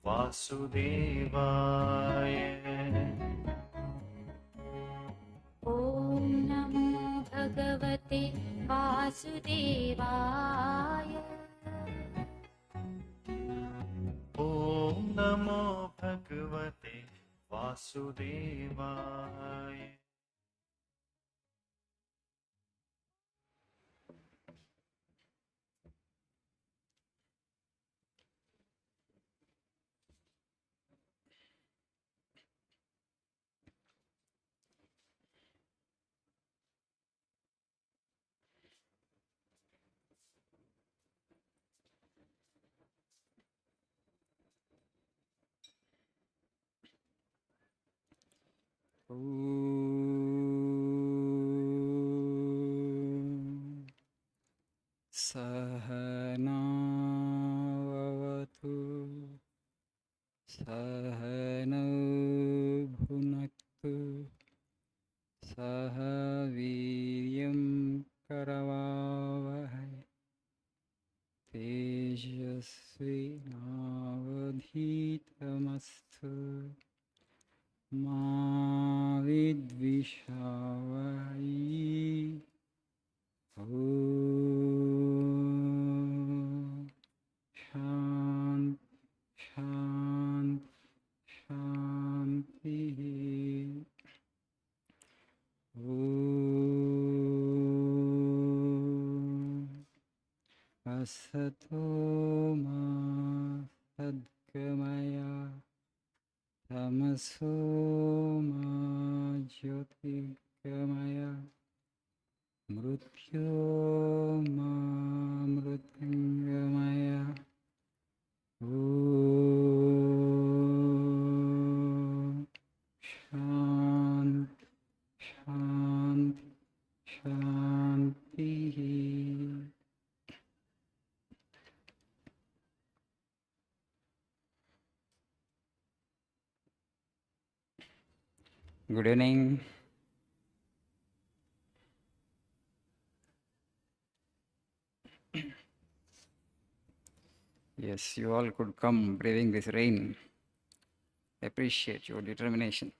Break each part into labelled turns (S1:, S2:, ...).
S1: वासुदेवाय।
S2: ॐ नमो भगवते वासुदेवाय।
S1: ॐ नमो भगवते वासुदेवाय।
S3: सहनावतु सहनौ भुनक्तु सह वीर्यं करवावहै तेजस्विनावधीतमस्तु मा विद्विषावहै। ॐ शान्तिः। असतो मा सद्गमय तमसो मा ज्योतिर्गमय मृत्योर्मामृतङ्गमय। ॐ शान्तिः। Good evening. Yes, you all could come braving this rain. Appreciate your determination.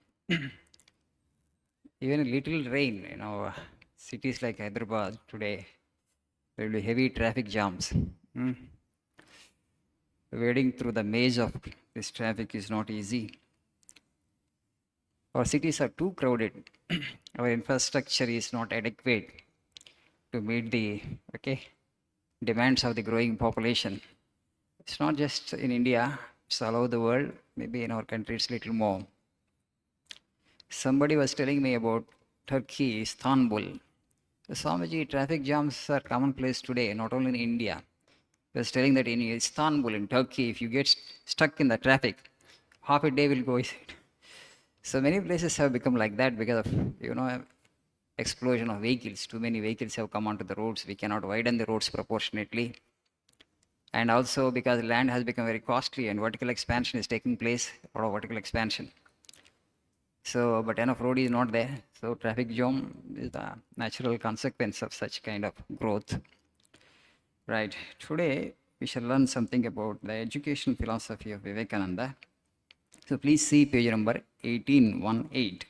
S3: Even a little rain, cities like Hyderabad today, there will be heavy traffic jams. Wading through the maze of this traffic is not easy. Our cities are too crowded. Our infrastructure is not adequate to meet the demands of the growing population. It's not just in India, it's all over the world. Maybe in our country it's a little more. Somebody was telling me about Turkey, Istanbul. Swamiji, traffic jams are commonplace today, not only in India. He was telling that in Istanbul, in Turkey, if you get stuck in the traffic, half a day will go. So many places have become like that because of, explosion of vehicles. Too many vehicles have come onto the roads. We cannot widen the roads proportionately. And also because land has become very costly and vertical expansion is taking place, a lot of vertical expansion. So, but enough road is not there. So traffic jam is the natural consequence of such kind of growth. Right. Today we shall learn something about the educational philosophy of Vivekananda. So please see page number 1818.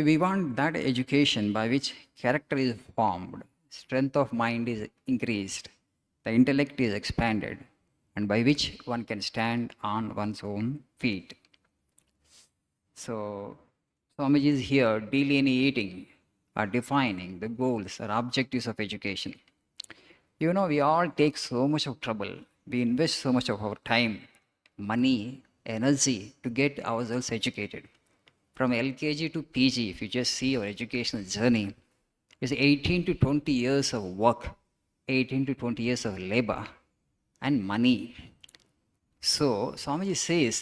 S3: We want that education by which character is formed, strength of mind is increased, the intellect is expanded, and by which one can stand on one's own feet. So, Swamiji is here delineating or defining the goals or objectives of education. We all take so much of trouble. We invest so much of our time, money, energy to get ourselves educated. From LKG to PG, if you just see our educational journey, it's 18 to 20 years of work, 18 to 20 years of labor and money. So, Swamiji says,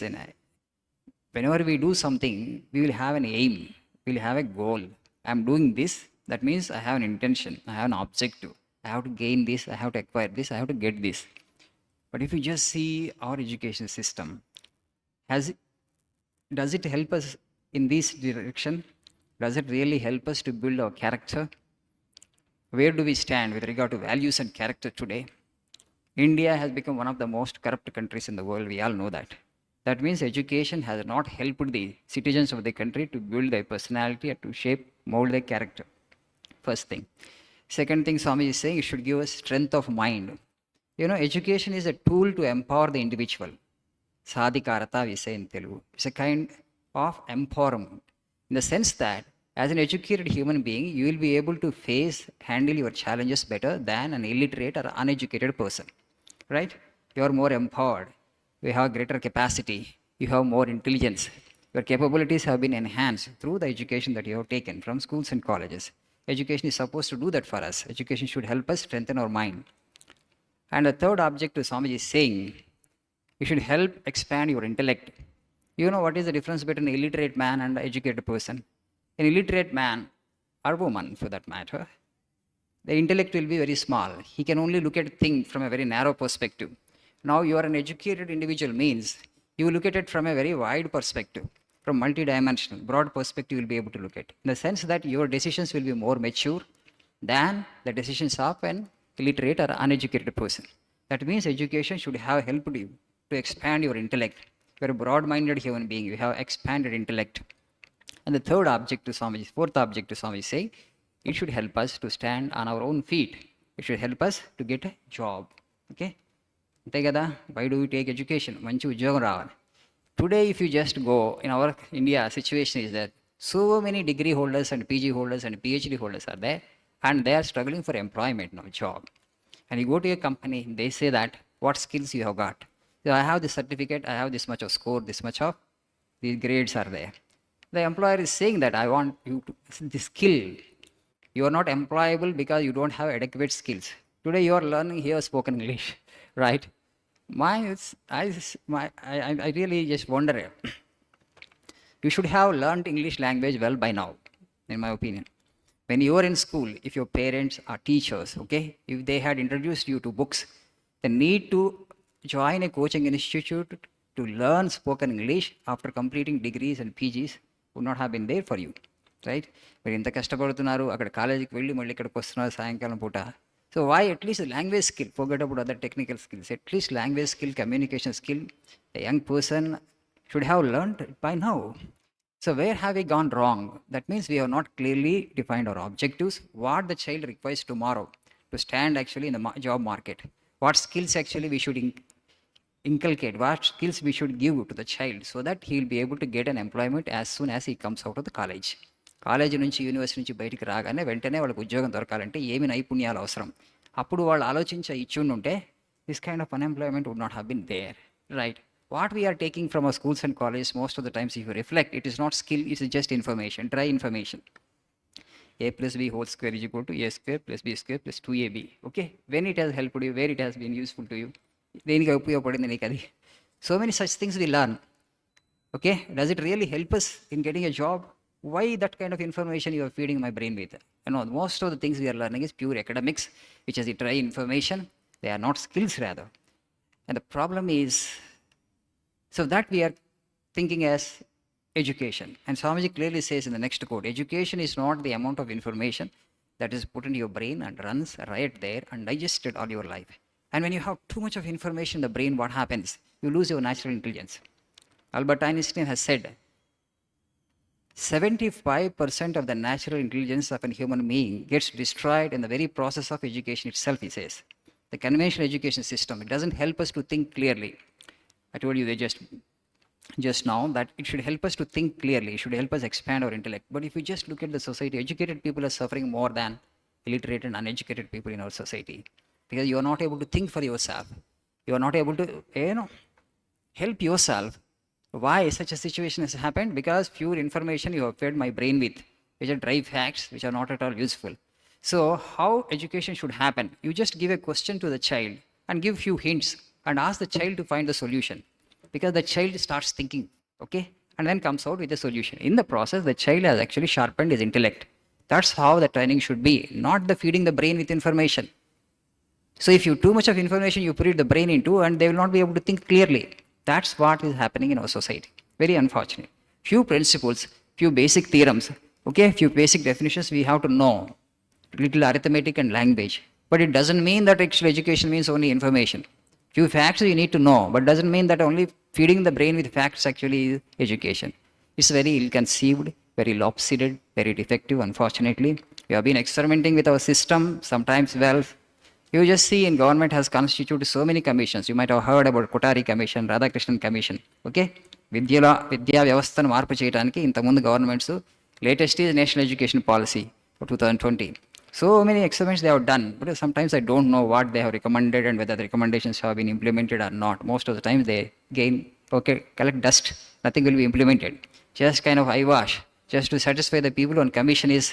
S3: whenever we do something, we will have an aim, we will have a goal. I'm doing this, that means I have an intention, I have an objective. I have to gain this, I have to acquire this, I have to get this. But if you just see our education system, does it help us in this direction? Does it really help us to build our character? Where do we stand with regard to values and character today? India has become one of the most corrupt countries in the world. We all know that. That means education has not helped the citizens of the country to build their personality and to shape, mold their character. First thing. Second thing, Swami is saying it should give us strength of mind. You know, education is a tool to empower the individual. Sadhikarata, we say in Telugu. It's a kind of empowerment. In the sense that as an educated human being, you will be able to handle your challenges better than an illiterate or uneducated person. Right? You are more empowered. You have greater capacity. You have more intelligence. Your capabilities have been enhanced through the education that you have taken from schools and colleges. Education is supposed to do that for us. Education should help us strengthen our mind. And the third objective Swamiji is saying, you should help expand your intellect. You know what is the difference between an illiterate man and an educated person? An illiterate man, or woman for that matter, the intellect will be very small. He can only look at things from a very narrow perspective. Now you are an educated individual means you look at it from a very wide perspective, from multidimensional, broad perspective you will be able to look at. In the sense that your decisions will be more mature than the decisions of an illiterate or uneducated person. That means education should have helped you to expand your intellect. You are a broad-minded human being. You have expanded intellect. And the fourth object to Swami is saying, it should help us to stand on our own feet. It should help us to get a job. Okay? Why do we take education? Manchi udyogam ravali. Today, if you just go, in our India, situation is that so many degree holders and PG holders and PhD holders are there, and they are struggling for employment, no job. And you go to a company, they say that, what skills you have got? So I have this certificate, I have this much of score, this much of, these grades are there. The employer is saying that I want you to, the skill. You are not employable because you don't have adequate skills. Today you are learning here spoken English, right? I really just wonder. You should have learned English language well by now, in my opinion. When you are in school, if your parents are teachers, okay, if they had introduced you to books, the need to join a coaching institute to learn spoken English after completing degrees and PGs would not have been there for you, right? But ఇంత కష్టపడుతున్నారు అక్కడ కాలేజీకి వెళ్ళి మళ్ళీ ఇక్కడికి వస్తున్నారు సాయంకాలం పూట. So why at least the language skill, forget about other technical skills, at least language skill, communication skill, a young person should have learned it by now. So where have we gone wrong? That means we have not clearly defined our objectives, what the child requires tomorrow to stand actually in the job market, what skills actually we should inculcate, what skills we should give to the child so that he will be able to get an employment as soon as he comes out of the college. College నుంచి university నుంచి బయటికి రాగానే వెంటనే వాళ్ళకి ఉద్యోగం దొరకాలంటే ఏమి నైపుణ్యాలు అవసరం. అప్పుడు వాళ్ళు ఆలోచించే ఇచ్చుండుంటే this kind of unemployment would not have been there, right? What we are taking from our schools and colleges, most of the times, if you reflect, it is not skill, it is just information, dry information. A plus B whole square is equal to A square plus B square plus 2AB. Okay? When it has helped you, where it has been useful to you, దేనికి ఉపయోగపడింది నీకు అది? So many such things we learn. Okay? Does it really help us in getting a job? Why that kind of information you are feeding my brain with? You know, most of the things we are learning is pure academics, which is dry information. They are not skills rather. And the problem is, so that we are thinking as education. And Swamiji clearly says in the next quote, education is not the amount of information that is put into your brain and runs right there and digested all your life. And when you have too much of information in the brain, what happens? You lose your natural intelligence. Albert Einstein has said, 75% of the natural intelligence of a human being gets destroyed in the very process of education itself, he says. The conventional education system, it doesn't help us to think clearly. I told you they just now that it should help us to think clearly, it should help us expand our intellect. But if you just look at the society, educated people are suffering more than illiterate and uneducated people in our society. Because you are not able to think for yourself. You are not able to, help yourself. Why such a situation has happened? Because pure information you have fed my brain with, which are dry facts, which are not at all useful. So how education should happen? You just give a question to the child and give few hints and ask the child to find the solution. Because the child starts thinking, okay, and then comes out with a solution. In the process, the child has actually sharpened his intellect. That's how the training should be, not the feeding the brain with information. So if you too much of information you put the brain into, and they will not be able to think clearly. That's what is happening in our society. Very unfortunate. Few principles, few basic theorems, okay, few basic definitions we have to know little arithmetic and language. But it doesn't mean that actual education means only information. Few facts you need to know, but doesn't mean that only feeding the brain with facts actually is education. It's very ill-conceived, very lopsided, very defective, unfortunately. We have been experimenting with our system, sometimes well. You just see in government has constituted so many commissions. You might have heard about Kotari Commission, Radhakrishnan Commission. Okay? విద్యా వ్యవస్థను మార్పు చేయడానికి ఇంతకుముందు governments latest is national education policy 2020. So many experiments they have done, but sometimes I don't know what they have recommended and whether the recommendations have been implemented or not. Most of the times they collect dust, nothing will be implemented. Just kind of eyewash, just to satisfy the people on commission is,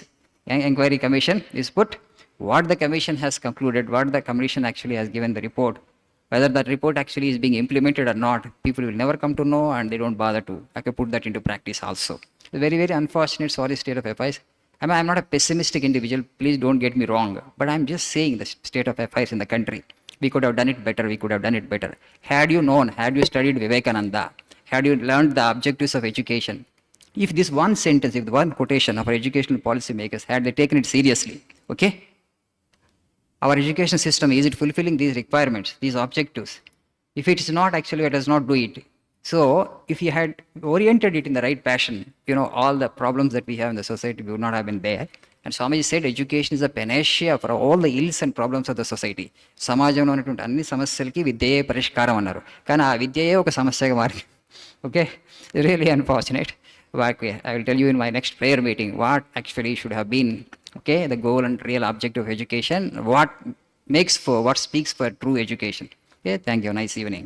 S3: inquiry commission is put, what the commission has concluded, what the commission actually has given the report, whether that report actually is being implemented or not, people will never come to know and they don't bother to put that into practice also. It's a very, very unfortunate, sorry state of affairs. I'm not a pessimistic individual, please don't get me wrong, but I'm just saying the state of affairs in the country. We could have done it better. Had you known, had you studied Vivekananda, had you learned the objectives of education, if this one sentence, if the one quotation of our educational policy makers, had they taken it seriously, okay? Our education system, is it fulfilling these requirements, these objectives? If it is not, actually it does not do it. So if you had oriented it in the right passion, all the problems that we have in the society would not have been there. And Swamiji said education is a panacea for all the ills and problems of the society. సమాజంలో ఉన్నటువంటి అన్ని సమస్యలకి విద్యయే పరిష్కారం అన్నారు, కానీ ఆ విద్యయే ఒక సమస్యగా మారింది. Okay, really unfortunate. I will tell you in my next prayer meeting what actually should have been, okay, the goal and real objective of education, what speaks for true education. Okay, thank you, nice evening.